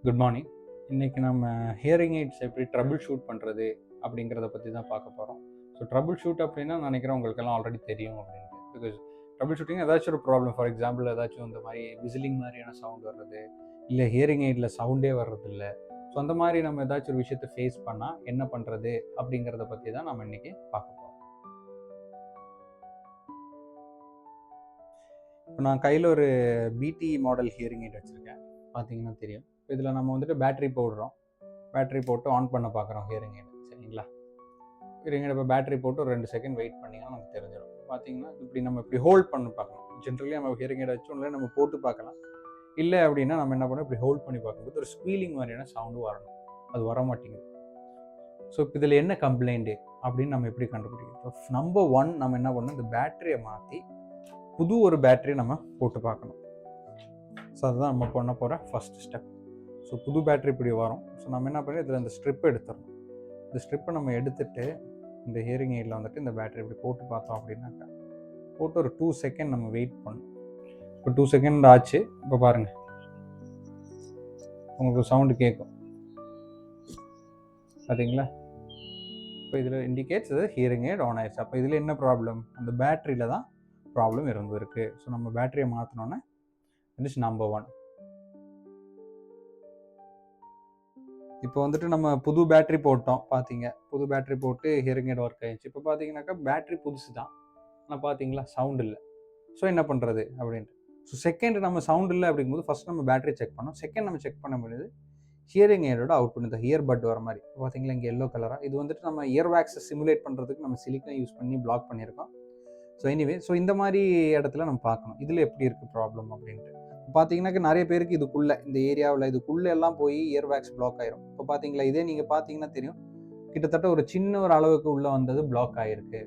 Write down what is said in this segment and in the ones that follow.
Good morning. இன்றைக்கி நம்ம hearing AIDS எப்படி ட்ரபிள் ஷூட் பண்ணுறது அப்படிங்கிறத பற்றி தான் பார்க்க போகிறோம். ஸோ ட்ரபிள் ஷூட் அப்படின்னா நினைக்கிறேன் உங்களுக்கெல்லாம் ஆல்ரெடி தெரியும் அப்படின்ட்டு. பிகாஸ் ட்ரபிள் ஷூட்டிங் ஏதாச்சும் ஒரு ப்ராப்ளம், ஃபார் எக்ஸாம்பிள் ஏதாச்சும் இந்த மாதிரி விசிலிங் மாதிரியான சவுண்ட் வர்றது, இல்லை ஹியரிங் எய்டில் சவுண்டே வர்றதில்லை. ஸோ அந்த மாதிரி நம்ம ஏதாச்சும் ஒரு விஷயத்தை ஃபேஸ் பண்ணால் என்ன பண்ணுறது அப்படிங்கிறத பற்றி தான் நம்ம இன்றைக்கி பார்க்க போகிறோம். இப்போ நான் கையில் ஒரு பிடி மாடல் ஹியரிங் எய்ட் வச்சுருக்கேன், பார்த்தீங்கன்னா தெரியும். இதில் நம்ம வந்துட்டு பேட்டரி போடுறோம், பேட்டரி போட்டு ஆன் பண்ண பார்க்குறோம் ஹியரிங் எய்ட். சரிங்களா? ஹியரிங் எய்ட் இப்போ பேட்டரி போட்டு ஒரு 2 செகண்ட் வெயிட் பண்ணிங்கன்னா நமக்கு தெரிஞ்சிடும். பார்த்தீங்கன்னா இப்படி நம்ம இப்படி ஹோல்ட் பண்ணி பார்க்கணும். ஜென்ரலி நம்ம ஹியரிங் எய்ட் வச்சோம்ல நம்ம போட்டு பார்க்கலாம். இல்லை அப்படின்னா நம்ம என்ன பண்ணோம், இப்படி ஹோல்ட் பண்ணி பார்க்கும்போது ஒரு ஸ்குவீலிங் மாதிரியான சவுண்டு வரணும். அது வர மாட்டேங்குது. ஸோ இப்போ இதில் என்ன கம்ப்ளைண்ட்டு அப்படின்னு நம்ம எப்படி கண்டுபிடிக்கிறோம்? நம்பர் 1 நம்ம என்ன பண்ணணும், இந்த பேட்டரியை மாற்றி புது ஒரு பேட்டரியை நம்ம போட்டு பார்க்கணும். ஸோ அதுதான் நம்ம பண்ண போகிற ஃபஸ்ட் ஸ்டெப். ஸோ புது பேட்டரி இப்படி வரும். ஸோ நம்ம என்ன பண்ணி இதில் இந்த ஸ்ட்ரிப்பை எடுத்துடணும். இந்த ஸ்ட்ரிப்பை நம்ம எடுத்துகிட்டு இந்த ஹியரிங் எய்டில் வந்துட்டு இந்த பேட்டரி இப்படி போட்டு பார்த்தோம் அப்படின்னாக்கா போட்டு ஒரு 2 செகண்ட் நம்ம வெயிட் பண்ணணும். இப்போ 2 செகண்ட் ஆச்சு. இப்போ பாருங்கள், உங்களுக்கு சவுண்டு கேட்கும் பார்த்தீங்களா? இப்போ இதில் இண்டிகேட்ஸ் இது ஹியரிங் எய்ட் ஆன் ஆயிடுச்சு. அப்போ இதில் என்ன ப்ராப்ளம்? அந்த பேட்டரியில் தான் ப்ராப்ளம் இருந்திருக்கு. ஸோ நம்ம பேட்டரியை மாற்றினோன்னே இட் இஸ் நம்பர் 1. இப்போ வந்துட்டு நம்ம புது பேட்டரி போட்டோம், பார்த்தீங்க. புது பேட்டரி போட்டு ஹியரிங் எய்ட் ஒர்க் ஆயிடுச்சு. இப்போ பார்த்தீங்கன்னாக்கா பேட்டரி புதுசு தான், ஆனால் பார்த்தீங்களா சவுண்ட் இல்லை. ஸோ என்ன பண்ணுறது அப்படின்ட்டு. ஸோ செகண்ட் நம்ம சவுண்ட் இல்லை அப்படிங்கும்போது ஃபஸ்ட் நம்ம பேட்டரி செக் பண்ணோம். செகண்ட் நம்ம செக் பண்ண முடியுது ஹியரிங் எய்டோட அவுட்புட், இந்த இயர் பட் வர மாதிரி பார்த்தீங்களா இங்கே எல்லோ கலராக. இது வந்துட்டு நம்ம இயர் வேக்ஸை சிமுலேட் பண்ணுறதுக்கு நம்ம சிலிக்கன் யூஸ் பண்ணி பிளாக் பண்ணியிருக்கோம். ஸோ எனிவே, ஸோ இந்த மாதிரி இடத்துல நம்ம பார்க்கணும் இதில் எப்படி இருக்குது ப்ராப்ளம் அப்படின்ட்டு. பார்த்தீங்கன்னாக்க நிறைய பேருக்கு இதுக்குள்ளே இந்த ஏரியாவில் இதுக்குள்ளே எல்லாம் போய் இயர் வேக்ஸ் பிளாக் ஆயிரும். இப்போ பார்த்தீங்களா, இதே நீங்கள் பார்த்தீங்கன்னா தெரியும், கிட்டத்தட்ட ஒரு சின்ன ஒரு அளவுக்கு உள்ளே வந்தது பிளாக் ஆகிருக்கு.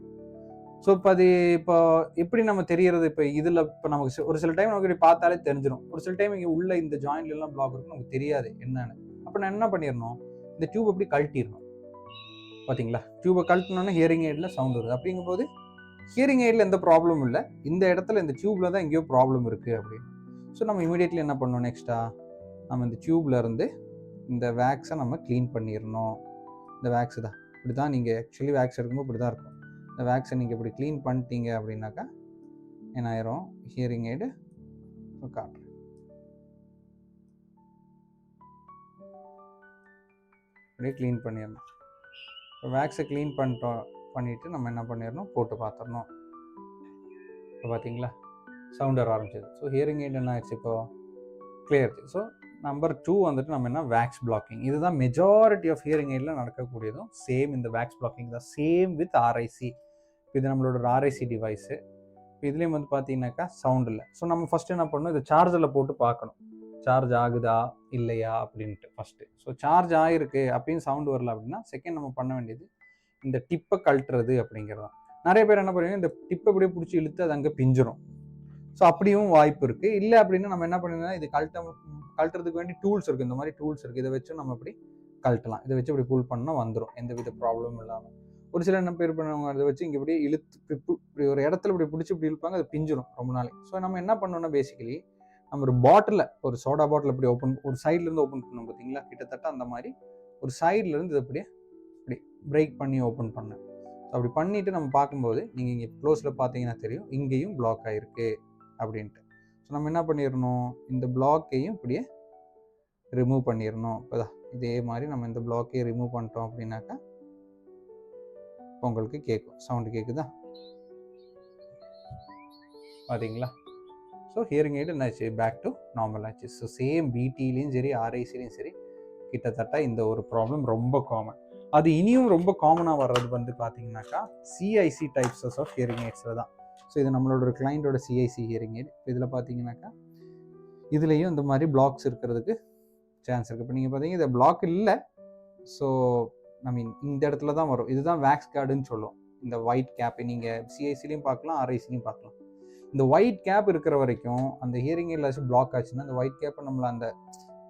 ஸோ இப்போ அது இப்போ எப்படி நம்ம தெரியறது? இப்போ இதில் இப்போ நமக்கு ஒரு சில டைம் நமக்கு இப்படி பார்த்தாலே தெரிஞ்சிடும். ஒரு சில டைம் இங்கே உள்ள இந்த ஜாயின்ட்லாம் பிளாக் இருக்கும், நமக்கு தெரியாது என்னன்னு. அப்போ நான் என்ன பண்ணிடணும், இந்த டியூப் எப்படி கழட்டிடணும். பார்த்தீங்களா, டியூபை கழட்டினோன்னா ஹியரிங் எய்டில் சவுண்ட் வருது. அப்படிங்கும்போது ஹியரிங் எய்டில் எந்த ப்ராப்ளமும் இல்லை, இந்த இடத்துல இந்த டியூப்ல தான் எங்கேயோ ப்ராப்ளம் இருக்குது அப்படின்னு. ஸோ நம்ம இமீடியட்லி என்ன பண்ணணும், நெக்ஸ்ட்டாக நம்ம இந்த டியூப்ல இருந்து இந்த வேக்ஸை நம்ம க்ளீன் பண்ணிடணும். இந்த வேக்ஸு தான் இப்படி தான், நீங்கள் ஆக்சுவலி வேக்ஸ் எடுக்கும்போது இப்படி தான் இருக்கும். இந்த வேக்ஸை நீங்கள் இப்படி க்ளீன் பண்ணிட்டீங்க அப்படின்னாக்கா என்ன ஆயிரும், ஹியரிங் எய்டு காட்டுறேன். அப்படியே க்ளீன் பண்ணிடணும். இப்போ வேக்ஸை க்ளீன் பண்ணிவிட்டு நம்ம என்ன பண்ணிடணும், போட்டு பார்த்துடணும். இப்போ பார்த்தீங்களா சவுண்ட் வர ஆரம்பிச்சது. ஸோ ஹியரிங் எய்ட் என்ன ஆயிடுச்சு, இப்போ கிளியர். ஸோ நம்பர் 2 வந்துட்டு நம்ம என்ன, வேக்ஸ் பிளாக்கிங். இதுதான் மெஜாரிட்டி ஆஃப் ஹியரிங் எய்டில் நடக்கக்கூடியதும். சேம் இந்த வேக்ஸ் பிளாக்கிங் தான், சேம் வித் ஆர்ஐசி. இது நம்மளோட ஒரு ஆர்ஐசி டிவைஸு. இப்போ இதுலேயும் வந்து பார்த்தீங்கன்னாக்கா சவுண்ட் இல்லை. ஸோ நம்ம ஃபஸ்ட்டு என்ன பண்ணணும், இது சார்ஜரில் போட்டு பார்க்கணும், சார்ஜ் ஆகுதா இல்லையா அப்படின்ட்டு ஃபஸ்ட்டு. ஸோ சார்ஜ் ஆகிருக்கு அப்படின்னு சவுண்ட் வரல அப்படின்னா செகண்ட் நம்ம பண்ண வேண்டியது இந்த டிப்பை கழட்டுறது அப்படிங்கிறதான். நிறைய பேர் என்ன பண்ணுவீங்க, இந்த டிப்பை அப்படியே பிடிச்சி இழுத்து அது அங்கே பிஞ்சிரும். ஸோ அப்படியும் வாய்ப்பு இருக்குது. இல்லை அப்படின்னா நம்ம என்ன பண்ணுறோம்னா, இது கழட்டுறதுக்கு வேண்டி டூல்ஸ் இருக்குது, இந்த மாதிரி டூல்ஸ் இருக்குது, இதை வச்சு நம்ம இப்படி கழட்டலாம். இதை வச்சு இப்படி புல் பண்ணால் வந்துடும், எந்த வித ப்ராப்ளமும் இல்லாமல். ஒரு சில என்ன பேர் பண்ணுவாங்க, அதை வச்சு இங்கே இப்படி இழுத்து இப்படி ஒரு இடத்துல இப்படி பிடிச்சி இப்படி இழுப்பாங்க, அது பிஞ்சிடும் ரொம்ப நாளைக்கு. ஸோ நம்ம என்ன பண்ணோம்னா, பேசிக்கலி நம்ம ஒரு பாட்டில், ஒரு சோடா பாட்டில் இப்படி ஒரு சைட்லேருந்து ஓப்பன் பண்ணோம் பார்த்தீங்களா, கிட்டத்தட்ட அந்த மாதிரி ஒரு சைட்லேருந்து இதை அப்படியே இப்படி பிரேக் பண்ணி ஓப்பன் பண்ணேன். அப்படி பண்ணிவிட்டு நம்ம பார்க்கும்போது நீங்கள் இங்கே க்ளோஸில் பார்த்தீங்கன்னா தெரியும், இங்கேயும் பிளாக் ஆகிருக்கு அப்படின்ட்டு. ஸோ நம்ம என்ன பண்ணிடணும், இந்த பிளாக்கையும் இப்படியே ரிமூவ் பண்ணிடணும். இப்போதான் இதே மாதிரி நம்ம இந்த பிளாக்கையும் ரிமூவ் பண்ணிட்டோம் அப்படின்னாக்கா உங்களுக்கு கேட்கும், சவுண்டு கேட்குதா பார்த்தீங்களா? ஸோ ஹியரிங் எய்டு என்னாச்சு, பேக் டு நார்மல் ஆச்சு. ஸோ சேம் பிடிலையும் சரி ஆர்ஐசிலையும் சரி கிட்டத்தட்ட இந்த ஒரு ப்ராப்ளம் ரொம்ப காமன். அது இனியும் ரொம்ப காமனாக வர்றது வந்து பார்த்தீங்கன்னாக்கா சிஐசி டைப்ஸஸ் ஆஃப் ஹியரிங் எய்ட்ஸில் தான். ஸோ இது நம்மளோட ஒரு கிளைண்டோட சிஐசி ஹியரிங் எய்ட். இப்போ இதில் பார்த்தீங்கன்னாக்கா இதுலேயும் இந்த மாதிரி பிளாக்ஸ் இருக்கிறதுக்கு சான்ஸ் இருக்குது. இப்போ நீங்கள் பார்த்தீங்கன்னா இந்த பிளாக் இல்லை. ஸோ ஐ மீன் இந்த இடத்துல தான் வரும். இதுதான் வேக்ஸ் கார்டுன்னு சொல்லுவோம். இந்த ஒயிட் கேப் நீங்கள் சிஐசிலையும் பார்க்கலாம், ஆர்ஐசிலையும் பார்க்கலாம். இந்த ஒயிட் கேப் இருக்கிற வரைக்கும் அந்த ஹியரிங் எய்டில் பிளாக் ஆச்சுன்னா அந்த ஒயிட் கேப்பை நம்மளை அந்த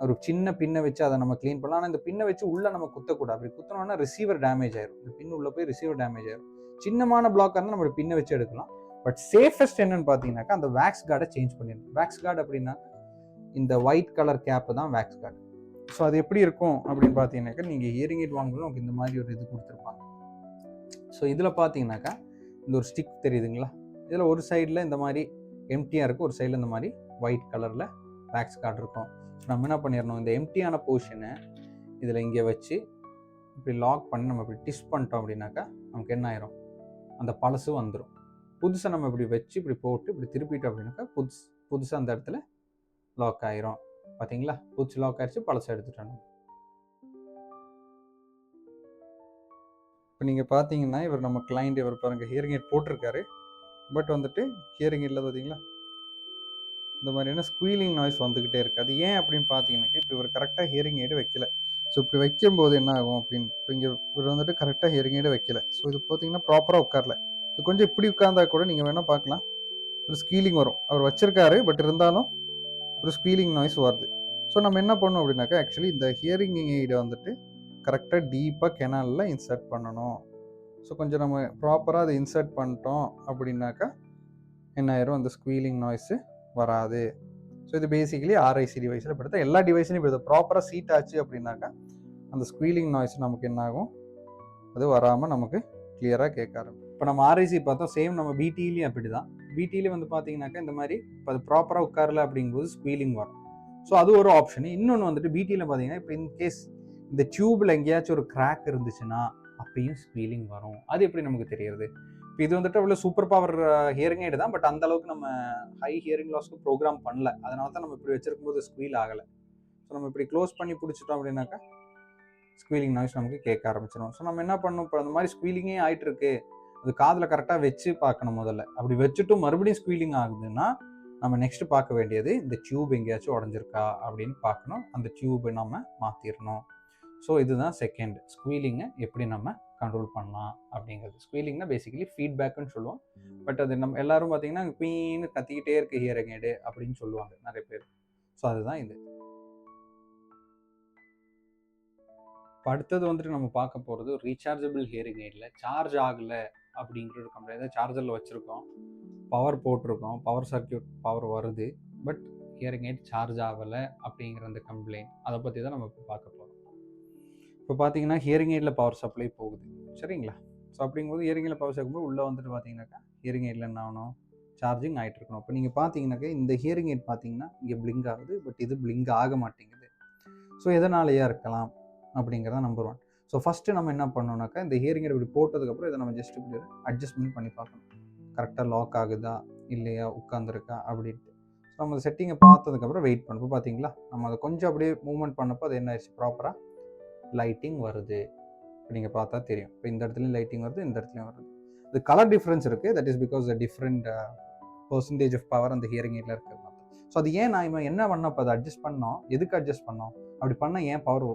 ஒரு சின்ன பின்னை வச்சு அதை நம்ம க்ளீன் பண்ணலாம். ஆனால் இந்த பின்னை வச்சு உள்ளே நம்ம குத்தக்கூடாது. அப்படி குத்தினோன்னா ரிசீவர் டேமேஜ் ஆயிரும். இந்த பின் உள்ளே போய் ரிசீவர் டேமேஜ் ஆயிரும். சின்னமான பிளாக்காக இருந்தால் நம்ம பின்னை வச்சு எடுக்கலாம். பட் சேஃபஸ்ட் என்னன்னு பார்த்தீங்கன்னாக்கா அந்த வேக்ஸ் கார்டை சேஞ்ச் பண்ணிடணும். வேக்ஸ் கார்டு அப்படின்னா இந்த ஒயிட் கலர் கேப்பு தான் வேக்ஸ் கார்டு. ஸோ அது எப்படி இருக்கும் அப்படின்னு பார்த்தீங்கன்னாக்கா, நீங்கள் ஹியரிங் எய்ட் வாங்கும்போது உங்களுக்கு இந்த மாதிரி ஒரு இது கொடுத்துருப்பாங்க. ஸோ இதில் பார்த்தீங்கன்னாக்கா இந்த ஒரு ஸ்டிக் தெரியுதுங்களா, இதில் ஒரு சைடில் இந்த மாதிரி எம்டியாக இருக்கும், ஒரு சைடில் இந்த மாதிரி ஒயிட் கலரில் வேக்ஸ் கார்டு இருக்கும். ஸோ நம்ம என்ன பண்ணிடணும், இந்த எம்டியான போர்ஷனை இதில் இங்கே வச்சு இப்படி லாக் பண்ணி நம்ம இப்படி டிஸ்ட் பண்ணிட்டோம் அப்படின்னாக்கா நமக்கு என்ன ஆயிரும், அந்த பழசு வந்துடும். புதுசாக நம்ம இப்படி வச்சு இப்படி போட்டு இப்படி திருப்பிட்டோம் அப்படின்னாக்கா புதுசாக அந்த இடத்துல லாக் ஆயிரும். பார்த்தீங்களா, புதுசு லாக் ஆயிடுச்சு, பழசை எடுத்துட்டோம். இப்போ நீங்கள் பார்த்தீங்கன்னா இவர் நம்ம கிளைண்ட், இவர் பாருங்கள் ஹியரிங் எய்ட் போட்டிருக்காரு. பட் வந்துட்டு ஹியரிங் எய்டில் பார்த்தீங்களா இந்த மாதிரியான ஸ்குவீலிங் நாய்ஸ் வந்துக்கிட்டே இருக்குது. அது ஏன் அப்படின்னு பார்த்தீங்கன்னாக்கா, இப்போ இவர் கரெக்டாக ஹியரிங் எய்டு வைக்கல. ஸோ இப்படி வைக்கும்போது என்ன ஆகும் அப்படின்னு, இப்போ இங்கே இவர் வந்துட்டு கரெக்டாக ஹியரிங் எய்டு வைக்கல. ஸோ இது பார்த்தீங்கன்னா ப்ராப்பராக உட்காரல. இது கொஞ்சம் இப்படி உட்கார்ந்தா கூட நீங்கள் வேணால் பார்க்கலாம், ஒரு ஸ்குவீலிங் வரும். அவர் வச்சிருக்காரு, பட் இருந்தாலும் ஒரு ஸ்குவீலிங் நாய்ஸ் வருது. ஸோ நம்ம என்ன பண்ணணும் அப்படின்னாக்கா, ஆக்சுவலி இந்த ஹியரிங் எய்டை வந்துட்டு கரெக்டாக டீப்பாக கெனாலில் இன்சர்ட் பண்ணணும். ஸோ கொஞ்சம் நம்ம ப்ராப்பராக அதை இன்சர்ட் பண்ணிட்டோம் அப்படின்னாக்கா என்ன ஆயிரும், அந்த ஸ்குவீலிங் நாய்ஸு வராது. ஸோ இது பேசிக்கலி ஆர்ஐசி டிவைஸில் படுத்த எல்லா டிவைஸ்லையும் இப்போ இதை ப்ராப்பராக சீட் ஆச்சு அப்படின்னாக்கா அந்த ஸ்குவீலிங் நாய்ஸ் நமக்கு என்ன ஆகும், அது வராமல் நமக்கு கிளியராக கேட்க ஆரம்பிக்கும். இப்போ நம்ம ஆர்ஐசி பார்த்தோம், சேம் நம்ம பிடிலையும் அப்படி தான். பிடிலையும் வந்து பார்த்தீங்கன்னாக்கா இந்த மாதிரி இப்போ அது ப்ராப்பராக உட்காரல அப்படிங்கும்போது ஸ்குவீலிங் வரும். ஸோ அது ஒரு ஆப்ஷன். இன்னொன்று வந்துட்டு பிடியில் பார்த்தீங்கன்னா, இப்போ இன்கேஸ் இந்த டியூப்பில் எங்கேயாச்சும் ஒரு கிராக் இருந்துச்சுன்னா அப்பயும் ஸ்குவீலிங் வரும். அது எப்படி நமக்கு தெரியுது? இப்போ இது வந்துட்டு அவ்வளோ சூப்பர் பவர் ஹியரிங் எய்டு தான், பட் அந்த அளவுக்கு நம்ம ஹை ஹியரிங் லாஸ்க்கு ப்ரோக்ராம் பண்ணல. அதனால தான் நம்ம இப்படி வச்சிருக்கும் போது ஸ்குவீல் ஆகலை. ஸோ நம்ம இப்படி க்ளோஸ் பண்ணி பிடிச்சிட்டோம் அப்படின்னாக்கா ஸ்குவீலிங் நாய்ஸ் நமக்கு கேட்க ஆரம்பிச்சிடும். ஸோ நம்ம என்ன பண்ணணும், இப்போ அந்த மாதிரி ஸ்குவீலிங்கே ஆகிட்டு இருக்கு, அது காதில் கரெக்டாக வச்சு பார்க்கணும் முதல்ல. அப்படி வச்சுட்டும் மறுபடியும் ஸ்குவீலிங் ஆகுதுன்னா நம்ம நெக்ஸ்ட் பார்க்க வேண்டியது இந்த டியூப் எங்கேயாச்சும் உடஞ்சிருக்கா அப்படின்னு பார்க்கணும். அந்த டியூபை நம்ம மாற்றிடணும். ஸோ இதுதான் செகண்ட், ஸ்குவீலிங்கை எப்படி நம்ம கண்ட்ரோல் பண்ணலாம் அப்படிங்கிறது. ஸ்குவீலிங்னா பேசிக்கலி ஃபீட்பேக்குன்னு சொல்லுவோம். பட் அது நம்ம எல்லாரும் பார்த்தீங்கன்னா குயின்னு கத்திக்கிட்டே இருக்கு ஹியரிங் எய்டு அப்படின்னு சொல்லுவாங்க நிறைய பேர். ஸோ அதுதான் இது. இப்போ அடுத்தது வந்துட்டு நம்ம பார்க்க போகிறது ரீசார்ஜபிள் ஹியரிங் எய்டில் சார்ஜ் ஆகலை அப்படிங்கிற ஒரு கம்ப்ளைண்ட். ஏதாவது சார்ஜரில் வச்சுருக்கோம், பவர் போட்டிருக்கோம், பவர் சர்க்கியூட் பவர் வருது, பட் ஹியரிங் எய்ட் சார்ஜ் ஆகலை அப்படிங்கிற அந்த கம்ப்ளைண்ட், அதை பற்றி தான் நம்ம இப்போ பார்க்க போகிறோம். இப்போ பார்த்தீங்கன்னா ஹியரிங் எய்டில் பவர் சப்ளை போகுது, சரிங்களா? ஸோ அப்படிங்கும்போது ஹியரிங் எய்டில் பவர் சப்ளை உள்ளே வந்துட்டு பார்த்தீங்கன்னாக்கா ஹியரிங் எய்டில் என்ன ஆகணும், சார்ஜிங் ஆகிட்டு இருக்கணும். இப்போ நீங்கள் பார்த்தீங்கன்னாக்கா இந்த ஹியரிங் எய்ட் பார்த்தீங்கன்னா இங்கே பிளிங்க் ஆகுது, பட் இது பிளிங்க் ஆக மாட்டேங்குது. ஸோ எதனாலேயா இருக்கலாம் அப்படிங்கிறத நம்பர் 1. ஸோ ஃபஸ்ட்டு நம்ம என்ன பண்ணோம்னாக்கா, இந்த ஹியரிங் எய்ட் இப்படி போட்டதுக்கப்புறம் இதை நம்ம ஜஸ்ட் இப்படி அட்ஜஸ்ட்மெண்ட் பண்ணி பார்க்கணும், கரெக்டாக லாக் ஆகுதா இல்லையா, உட்காந்துருக்கா அப்படின்ட்டு. ஸோ நம்ம செட்டிங்கை பார்த்ததுக்கப்புறம் வெயிட் பண்ணுறோம். பார்த்தீங்களா, நம்ம அதை கொஞ்சம் அப்படியே மூவ்மெண்ட் பண்ணப்போ அது என்ன ஆயிடுச்சு, ப்ராப்பராக லைட்டிங் வருது. இப்போ நீங்கள் பார்த்தா தெரியும், இப்போ இந்த இடத்துலையும் லைட்டிங் வருது, இந்த இடத்துலையும் வருது. இது கலர் டிஃப்ரென்ஸ் இருக்குது, that is because the different percentage of power அந்த ஹியரிங் எய்டில் இருக்கிறது. ஸோ அது ஏன் நான் என்ன பண்ணப்போ அதை அட்ஜஸ்ட் பண்ணோம், எதுக்கு அட்ஜஸ்ட் பண்ணோம், அப்படி பண்ணால் ஏன் பவர்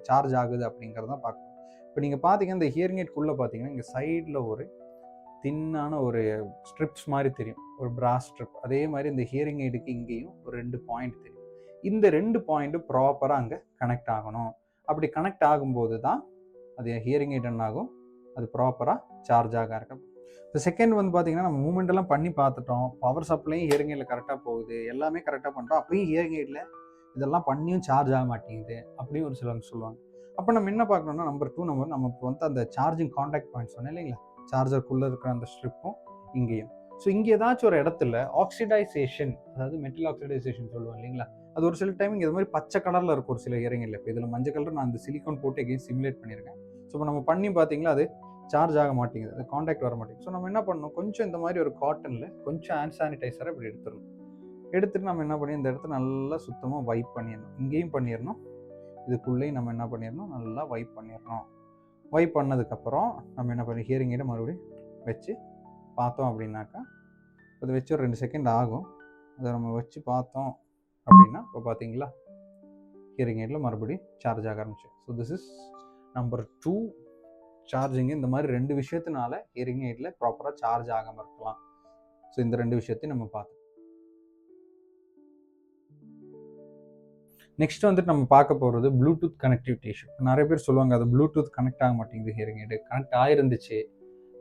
சார்ஜ் ஆகுது அப்படிங்கிறதான் பார்க்கணும். இப்போ நீங்கள் பார்த்தீங்கன்னா இந்த ஹியரிங் எய்ட்குள்ளே பார்த்தீங்கன்னா இங்கே சைடில் ஒரு தின்னான ஒரு ஸ்ட்ரிப்ஸ் மாதிரி தெரியும், ஒரு பிராஸ் ஸ்ட்ரிப். அதே மாதிரி இந்த ஹியரிங் எய்டுக்கு இங்கேயும் ஒரு 2 பாயிண்ட் தெரியும். இந்த 2 பாயிண்ட்டும் ப்ராப்பராக அங்கே கனெக்ட் ஆகணும். அப்படி கனெக்ட் ஆகும்போது தான் அது ஹியரிங் எய்ட் என்ன ஆகும், அது ப்ராப்பராக சார்ஜ் ஆக இருக்கும். இப்போ செகண்ட் வந்து பார்த்தீங்கன்னா நம்ம மூவ்மெண்ட் எல்லாம் பண்ணி பார்த்துட்டோம், பவர் சப்ளையும் ஹியரிங் எய்டில் கரெக்டாக போகுது, எல்லாமே கரெக்டாக பண்ணுறோம், அப்பயும் ஹியரிங் எய்டில் இதெல்லாம் பண்ணியும் சார்ஜ் ஆக மாட்டேங்குது அப்படின்னு ஒரு சிலவங்க சொல்லுவாங்க. அப்போ நம்ம என்ன பார்க்கணும்னா நம்பர் 2 நம்ம இப்போ வந்து அந்த சார்ஜிங் கான்டாக்ட் பாயிண்ட் சொன்னேன் இல்லைங்களா, சார்ஜருக்குள்ளே இருக்கிற அந்த ஸ்ட்ரிப்பும் இங்கேயும். ஸோ இங்கே ஏதாச்சும் ஒரு இடத்துல ஆக்சிடைசேஷன், அதாவது மெட்டல் ஆக்சிடைசேஷன் சொல்லுவோம் இல்லைங்களா, அது ஒரு சில டைம் இது மாதிரி பச்சை கலரில் இருக்கும் ஒரு சில ஹியரிங் எய்டில். இப்போ இதில் மஞ்சள் கலர் நான் அந்த சிலிக்கான் போட்டு எகைன் சிமுலேட் பண்ணியிருக்கேன். ஸோ இப்போ நம்ம பண்ணி பார்த்தீங்களா அது சார்ஜ் ஆக மாட்டேங்குது, அது கான்டாக்ட் வர மாட்டேங்குது. ஸோ நம்ம என்ன பண்ணணும், கொஞ்சம் இந்த மாதிரி ஒரு காட்டனில் கொஞ்சம் ஹேண்ட் சானிடைசரை இப்படி எடுத்துடணும். எடுத்துகிட்டு நம்ம என்ன பண்ணி இந்த இடத்த நல்லா சுத்தமாக வைப் பண்ணிடணும், இங்கேயும் பண்ணிடணும், இதுக்குள்ளேயும் நம்ம என்ன பண்ணிடணும், நல்லா வைப் பண்ணிடணும். வைப் பண்ணதுக்கப்புறம் நம்ம என்ன பண்ணி ஹியரிங் எய்டை மறுபடியும் வச்சு பார்த்தோம் அப்படின்னாக்கா, அது வச்சு ஒரு 2 செகண்ட் ஆகும். அதை நம்ம வச்சு பார்த்தோம் அப்படின்னா இப்போ பார்த்தீங்களா ஹியரிங் எய்டில் மறுபடியும் சார்ஜ் ஆக ஆரம்பிச்சு. So this is number 2 charging. இந்த மாதிரி 2 விஷயத்தினால ஹியரிங் எய்டில் ப்ராப்பராக சார்ஜ் ஆகாமல் இருக்கலாம். ஸோ இந்த 2 விஷயத்தையும் நம்ம பார்த்தோம். நெக்ஸ்ட் வந்துட்டு நம்ம பார்க்க போகிறது ப்ளூடூத் கனெக்டிவிட்டி இஷ்யூ. நிறைய பேர் சொல்லுவாங்க அது ப்ளூடூத் கனெக்ட் ஆக மாட்டேங்குது ஹியரிங் எய்டு, கனெக்ட் ஆகிருந்துச்சு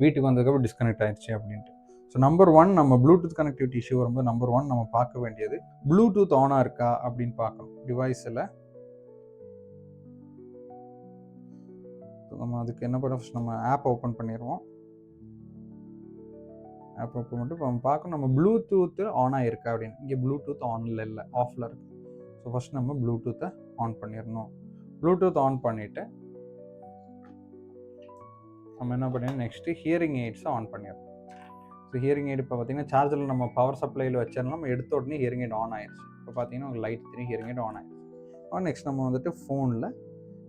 வீட்டுக்கு வந்ததுக்கப்புறம் டிஸ்கனெக்ட் ஆயிடுச்சு அப்படின்ட்டு. ஸோ நம்பர் 1 நம்ம ப்ளூடூத் கனெக்டிவிட்டி இஷ்யூ வரும்போது நம்பர் 1 நம்ம பார்க்க வேண்டியது ப்ளூடூத் ஆனாக இருக்கா அப்படின்னு பார்க்கணும். டிவைஸில் நம்ம அதுக்கு என்ன பண்ண, ஃபஸ்ட் நம்ம ஆப் ஓப்பன் பண்ணிடுவோம். ஆப் ஓப்பன் பண்ணிட்டு இப்போ நம்ம பார்க்கணும் நம்ம ப்ளூடூத் ஆன் ஆகிருக்கா அப்படின்னு. இங்கே ப்ளூடூத் ஆனில் இல்லை, ஆஃபில் இருக்குது. ஸோ ஃபஸ்ட் நம்ம ப்ளூடூத்தை ஆன் பண்ணிடணும். ப்ளூடூத் ஆன் பண்ணிவிட்டு நம்ம என்ன பண்ணிடணும், நெக்ஸ்ட்டு ஹியரிங் எய்ட்ஸை ஆன் பண்ணிடணும். ஸோ ஹியரிங் எய்ட் இப்போ பார்த்தீங்கன்னா சார்ஜரில் நம்ம பவர் சப்ளையில் வச்சிடலாம். நம்ம எடுத்த உடனே ஹியரிங் எய்ட் ஆன் ஆயிடுச்சு. இப்போ பார்த்தீங்கன்னா உங்களுக்கு லைட் தெரியும், ஹியரிங் எய்ட் ஆன் ஆயிடுச்சு. நெக்ஸ்ட் நம்ம வந்துட்டு ஃபோனில்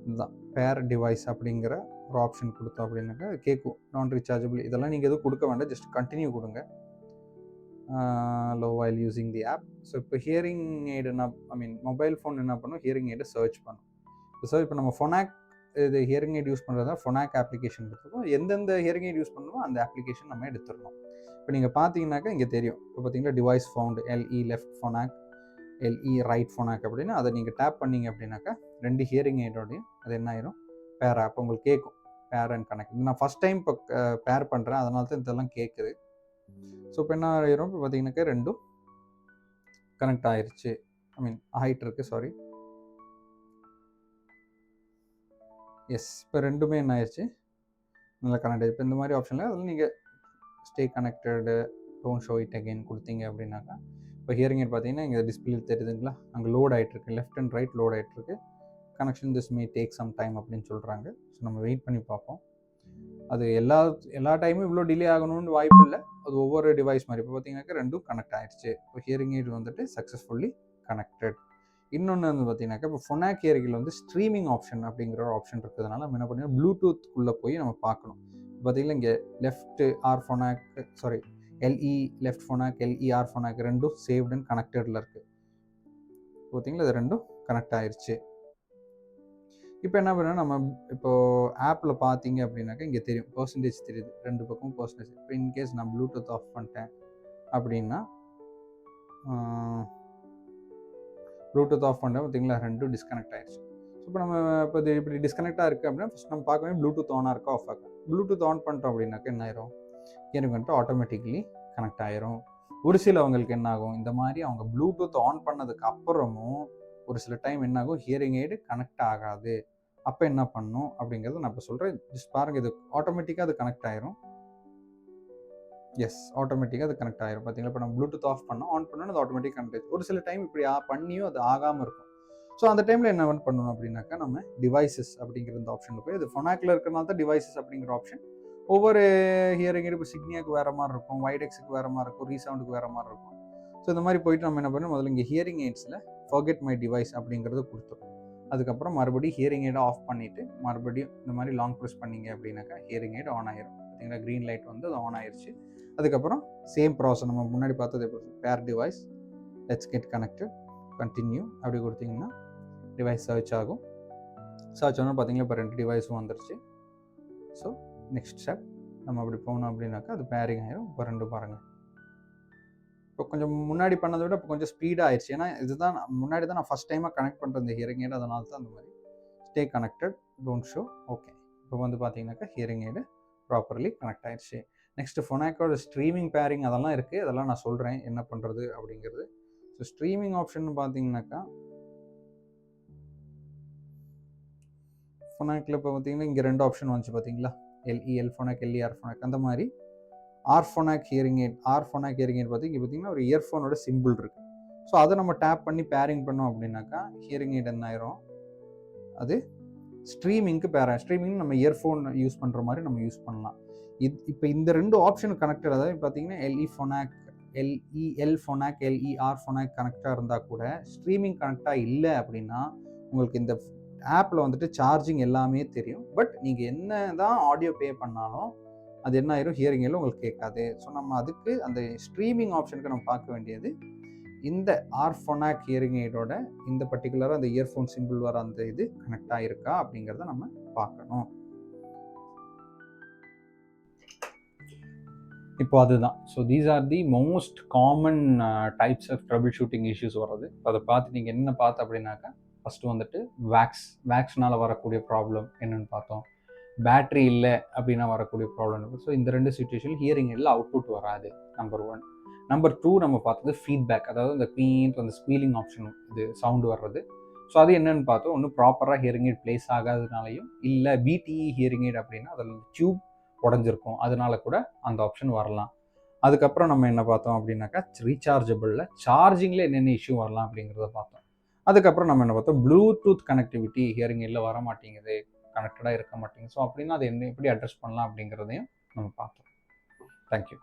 இதுதான் பேர் டிவைஸ் அப்படிங்கிற ஒரு ஆப்ஷன் கொடுத்தோம் அப்படின்னாக்கா கேட்கும் நான் ரீசார்ஜபிள். இதெல்லாம் நீங்கள் எதுவும் கொடுக்க வேண்டாம், ஜஸ்ட் கண்டினியூ கொடுங்க. Low while using the app. So இப்போ ஹியரிங் எய்டு மொபைல் ஃபோன் என்ன பண்ணும், ஹியரிங் எய்டை சர்ச் பண்ணும். இப்போ நம்ம ஃபொனாக் இது ஹியரிங் எய்ட் யூஸ் பண்ணுறதா ஃபொனாக் அப்ளிகேஷன் எடுத்துருக்கோம். எந்தெந்த ஹியரிங் எய்ட் யூஸ் பண்ணணுமோ அந்த அப்ளிகேஷன் நம்ம எடுத்துடணும். இப்போ நீங்கள் பார்த்தீங்கன்னாக்கா இங்கே தெரியும். இப்போ பார்த்தீங்கன்னா device found எல்இ left Phonak, எல்இ right ஃபொனாக் அப்படின்னு அதை நீங்கள் டேப் பண்ணிங்க அப்படின்னாக்கா 2 ஹியரிங் எய்டோடையும் அது என்ன ஆயிரும், பேர் ஆப் உங்களுக்கு கேட்கும். பேர் அண்ட் கனெக்ட். இது நான் ஃபஸ்ட் டைம் இப்போ பேர் பண்ணுறேன், அதனால தான் இதெல்லாம் கேட்குது. ஸோ இப்போ என்ன ஆயிரும், இப்போ பார்த்தீங்கன்னாக்கா 2ம் கனெக்ட் ஆயிடுச்சு. ஆகிட்டு இருக்கு, சாரி. எஸ், இப்போ 2மே என்ன ஆயிடுச்சு, நல்லா கனெக்ட் ஆகிடுச்சு. இப்போ இந்த மாதிரி ஆப்ஷனில் அதில் நீங்கள் stay connected, don't show it again கொடுத்தீங்க அப்படின்னாக்கா இப்போ ஹியரிங் எய்ட் பார்த்தீங்கன்னா இங்கே டிஸ்பிளே தெரியுதுங்களா, அங்கே லோட் ஆகிட்டுருக்கு, லெஃப்ட் அண்ட் ரைட் லோட் ஆகிட்டுருக்கு. Connection this may take some time அப்படின்னு சொல்கிறாங்க. ஸோ நம்ம வெயிட் பண்ணி பார்ப்போம். அது எல்லா டைமும் இவ்வளோ டிலே ஆகணும்னு வாய்ப்பு இல்லை. அது ஒவ்வொரு டிவைஸ் மாதிரி. இப்போ பார்த்தீங்கன்னாக்கா 2ம் கனெக்ட் ஆகிடுச்சு. இப்போ ஹியரிங் எய்ட் வந்துட்டு சக்ஸஸ்ஃபுல்லி கனெக்டட். இன்னொன்று வந்து பார்த்தீங்கன்னாக்கா இப்போ ஃபொனாக் ஹியரிங்கில் வந்து ஸ்ட்ரீமிங் ஆப்ஷன் அப்படிங்கிற ஒரு ஆப்ஷன் இருக்கிறதுனால நம்ம என்ன பண்ணுவோம், ப்ளூடூத்துக்குள்ளே போய் நம்ம பார்க்கணும். பார்த்தீங்கன்னா இங்கே left R Phonak, sorry L E left Phonak, L E R Phonak 2ம் சேவ்ட் அண்ட் கனெக்டடில் இருக்குது. பார்த்தீங்களா, இது 2ம் கனெக்ட் ஆயிடுச்சு. இப்போ என்ன பண்ணால் நம்ம இப்போது ஆப்பில் பார்த்தீங்க அப்படின்னாக்கா இங்கே தெரியும், பர்சன்டேஜ் தெரியுது 2 பக்கம் பர்சன்டேஜ். இப்போ இன்கேஸ் நான் ப்ளூடூத் ஆஃப் பண்ணிட்டேன் அப்படின்னா, ப்ளூடூத் ஆஃப் பண்ணிட்டேன் பார்த்தீங்களா, 2ம் டிஸ்கனெக்ட் ஆயிடுச்சு. இப்போ நம்ம இப்போ இது இப்படி டிஸ்கனெக்டாக இருக்குது அப்படின்னா ஃபஸ்ட் நம்ம பார்க்கவே ப்ளூடூத் ஆனாக இருக்கா ஆஃப் ஆகும். ப்ளூடூத் ஆன் பண்ணிட்டோம் அப்படின்னாக்கா என்ன ஆயிரும், ஹியரிங் வந்துட்டு ஆட்டோமேட்டிக்கலி கனெக்ட் ஆயிரும். ஒரு சிலவங்களுக்கு என்ன ஆகும், இந்த மாதிரி அவங்க ப்ளூடூத் ஆன் பண்ணதுக்கு அப்புறமும் ஒரு சில டைம் என்ன ஆகும், ஹியரிங் எய்டு கனெக்ட் ஆகாது. அப்போ என்ன பண்ணணும் அப்படிங்கிறத நான் இப்போ சொல்கிறேன். ஜஸ்ட் பாருங்கள், இது ஆட்டோமேட்டிக்காக அது கனெக்ட் ஆயிரும். எஸ், ஆட்டோமேட்டிக்காக அது கனெக்ட் ஆயிரும். பார்த்தீங்களா, இப்போ நம்ம ப்ளூடூத் ஆஃப் பண்ணோம், ஆன் பண்ணோன்னு அது ஆட்டோமேட்டிக் கனெக்ட் ஆயிடுச்சு. ஒரு சில டைம் இப்படி பண்ணியும் அது ஆகாமல் இருக்கும். ஸோ அந்த டைமில் என்ன பண்ணணும் அப்படின்னாக்கா நம்ம டிவைசஸ் அப்படிங்கிற இந்த ஆப்ஷனில் போய், அது ஃபொனாக்கில் இருக்கிறனால தான் டிவைசஸ் அப்படிங்கிற ஆப்ஷன். ஒவ்வொரு ஹியரிங் எய்டு இப்போ சிக்னியாக்கு வேறு மாதிரி இருக்கும், வைடெக்ஸுக்கு வேறு மாதிரி இருக்கும், ரீசவுண்டுக்கு வேறு மாதிரி இருக்கும். ஸோ இந்த மாதிரி போயிட்டு நம்ம என்ன பண்ணணும், முதல்ல இங்கே ஹியரிங் எய்ட்ஸில் ஃபர்கெட் மை டிவைஸ் அப்படிங்கிறது கொடுத்துரும். அதுக்கப்புறம் மறுபடியும் ஹியரிங் எய்டை ஆஃப் பண்ணிவிட்டு மறுபடியும் இந்த மாதிரி லாங் ப்ரெஸ் பண்ணிங்க அப்படின்னாக்கா ஹியரிங் எய்டு ஆன் ஆயிரும். பார்த்தீங்கன்னா க்ரீன் லைட் வந்து அது ஆன் ஆயிடுச்சு. அதுக்கப்புறம் சேம் ப்ராசஸ் நம்ம முன்னாடி பார்த்தது பேர் device, let's get connected, continue அப்படி கொடுத்தீங்கன்னா டிவைஸ் சர்ச் ஆகும். சர்ச் ஆனால் பார்த்தீங்கன்னா இப்போ 2 டிவைஸும் வந்துருச்சு. ஸோ நெக்ஸ்ட் ஸ்டெப் நம்ம அப்படி போனோம் அப்படின்னாக்கா அது பேரிங் ஆயிரும். இப்போ 2 பாருங்கள், இப்போ கொஞ்சம் முன்னாடி பண்ணதை விட இப்போ கொஞ்சம் ஸ்பீடாக ஆயிடுச்சு. ஏன்னா இதுதான் முன்னாடி தான் நான் ஃபஸ்ட் டைமாக கனெக்ட் பண்ணுற இந்த ஹியரிங் எய்டு, அதனால தான் அந்த மாதிரி stay connected, don't show. Okay, இப்போ வந்து பார்த்தீங்கன்னாக்கா ஹியரிங் எய்டு ப்ராப்பர்லி கனெக்ட் ஆயிடுச்சு. நெக்ஸ்ட் ஃபொனாக்கோட ஸ்ட்ரீமிங் பேரிங் அதெல்லாம் இருக்குது, அதெல்லாம் நான் சொல்கிறேன் என்ன பண்ணுறது அப்படிங்கிறது. ஸோ ஸ்ட்ரீமிங் ஆப்ஷன் பார்த்தீங்கன்னாக்கா ஃபொனாக்கில் இப்போ பார்த்தீங்கன்னா இங்கே 2 ஆப்ஷன் வந்துச்சு பார்த்தீங்களா, எல்இ எல் ஃபொனாக், எல்இ ஆர் ஃபொனாக். அந்த மாதிரி R Phonak hearing aid, R Phonak hearing aid பார்த்தீங்கன்னா ஒரு இயர்ஃபோனோட சிம்பிள் இருக்குது. ஸோ அதை நம்ம டேப் பண்ணி பேரிங் பண்ணோம் அப்படின்னாக்கா ஹியரிங் எய்ட் என்ன ஆயிரும், அது ஸ்ட்ரீமிங்க்கு ஸ்ட்ரீமிங் நம்ம இயர்ஃபோன் யூஸ் பண்ணுற மாதிரி நம்ம யூஸ் பண்ணலாம். இப்போ இந்த 2 ஆப்ஷன் கனெக்டட், அதாவது பார்த்தீங்கன்னா எல்இ ஃபொனாக், எல் ஃபொனாக், எல்இ ஆர் ஃபொனாக் கனெக்டாக இருந்தால் கூட ஸ்ட்ரீமிங் கனெக்டாக இல்லை அப்படின்னா உங்களுக்கு இந்த ஆப்பில் வந்துட்டு சார்ஜிங் எல்லாமே தெரியும். பட் நீங்கள் என்ன தான் ஆடியோ ப்ளே பண்ணாலும் அது என்ன ஆயிரும், ஹியரிங் எல்லாம் உங்களுக்கு கேட்காது. ஸோ நம்ம அதுக்கு அந்த ஸ்ட்ரீமிங் ஆப்ஷனுக்கு நம்ம பார்க்க வேண்டியது இந்த ஆர் ஃபொனாக் ஹியரிங் எய்டோட இந்த பர்டிகுலராக அந்த இயர்ஃபோன் சிம்பிள் வர அந்த இது கனெக்ட் ஆகிருக்கா அப்படிங்கிறத நம்ம பார்க்கணும். இப்போ அதுதான். So these are the most common types of troubleshooting issues வர்றது. அதை பார்த்து நீங்கள் என்ன பார்த்து அப்படின்னாக்கா ஃபஸ்ட்டு வந்துட்டு வேக்ஸ்னால் வரக்கூடிய ப்ராப்ளம் என்னென்னு பார்த்தோம். பேட்ரி இல்லை அப்படின்னா வரக்கூடிய ப்ராப்ளம் இருக்குது. ஸோ இந்த 2 சிச்சுவேஷன் ஹியரிங் எல்லாம் அவுட்புட் வராது, நம்பர் 1. நம்பர் 2 நம்ம பார்த்தது ஃபீட்பேக், அதாவது இந்த பீன்ட் அந்த ஸ்குவீலிங் ஆப்ஷன் இது சவுண்டு வர்றது. ஸோ அது என்னன்னு பார்த்தோம். ஒன்று ப்ராப்பராக ஹியரிங் எய்ட் பிளேஸ் ஆகாததுனாலையும், இல்லை பிடிஇ ஹியரிங் எய்ட் அப்படின்னா அதில் டியூப் உடஞ்சிருக்கும், அதனால கூட அந்த ஆப்ஷன் வரலாம். அதுக்கப்புறம் நம்ம என்ன பார்த்தோம் அப்படின்னாக்கா, ரீசார்ஜபிளில் சார்ஜிங்கில் என்னென்ன இஷ்யூ வரலாம் அப்படிங்கிறத பார்த்தோம். அதுக்கப்புறம் நம்ம என்ன பார்த்தோம், ப்ளூடூத் கனெக்டிவிட்டி ஹியரிங் எய்டில் வர மாட்டேங்குது, கனெக்டடாக இருக்க மாட்டேங்குது. ஸோ அப்படின்னா அதை எப்படி அட்ரஸ் பண்ணலாம் அப்படிங்கிறதையும் நம்ம பார்த்தோம். தேங்க்யூ.